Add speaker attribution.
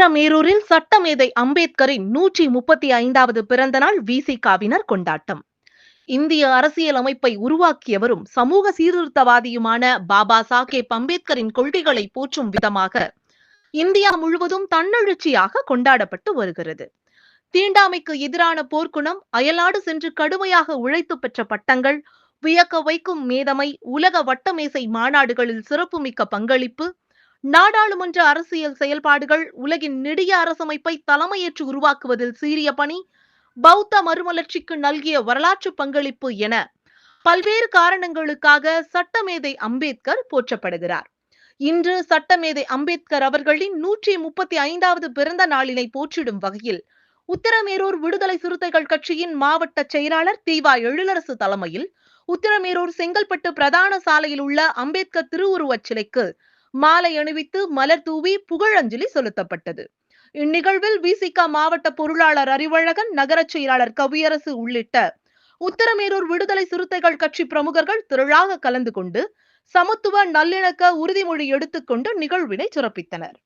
Speaker 1: உத்தரமேரூரில் சட்டமேதை அம்பேத்கரின் 135வது பிறந்த நாள் விசிகாவினர் கொண்டாட்டம். இந்திய அரசியல் அமைப்பை உருவாக்கியவரும் சமூக சீர்திருத்தவாதியுமான பாபா சாஹேப் அம்பேத்கரின் கொள்கைகளை போற்றும் விதமாக இந்தியா முழுவதும் தன்னெழுச்சியாக கொண்டாடப்பட்டு வருகிறது. தீண்டாமைக்கு எதிரான போர்க்குணம், அயல்நாடு சென்று கடுமையாக உழைத்து பெற்ற பட்டங்கள், வியக்க வைக்கும் மேதமை, உலக வட்டமேசை மாநாடுகளில் சிறப்புமிக்க பங்களிப்பு, நாடாளுமன்ற அரசியல் செயல்பாடுகள், உலகின் நெடிய அரசமைப்பை தலைமையேற்று உருவாக்குவதில் சீரிய பணி, பௌத்த மறுமலர்ச்சிக்கு நல்கிய வரலாற்று பங்களிப்பு என பல்வேறு காரணங்களுக்காக சட்டமேதை அம்பேத்கர் போற்றப்படுகிறார். இன்று சட்டமேதை அம்பேத்கர் அவர்களின் 135வது பிறந்த நாளினை போற்றிடும் வகையில் உத்தரமேரூர் விடுதலை சிறுத்தைகள் கட்சியின் மாவட்ட செயலாளர் தீவா எழிலரசு தலைமையில் உத்தரமேரூர் செங்கல்பட்டு பிரதான சாலையில் உள்ள அம்பேத்கர் திருவுருவச் சிலைக்கு மாலை அணிவித்து மலர் தூவி புகழஞ்சலி செலுத்தப்பட்டது. இந்நிகழ்வில் விசிக மாவட்ட பொருளாளர் அறிவழகன், நகர செயலாளர் கவியரசு உள்ளிட்ட உத்தரமேரூர் விடுதலை சிறுத்தைகள் கட்சி பிரமுகர்கள் திரளாக கலந்து கொண்டு சமத்துவ நல்லிணக்க உறுதிமொழி எடுத்துக்கொண்டு நிகழ்வினை சிறப்பித்தனர்.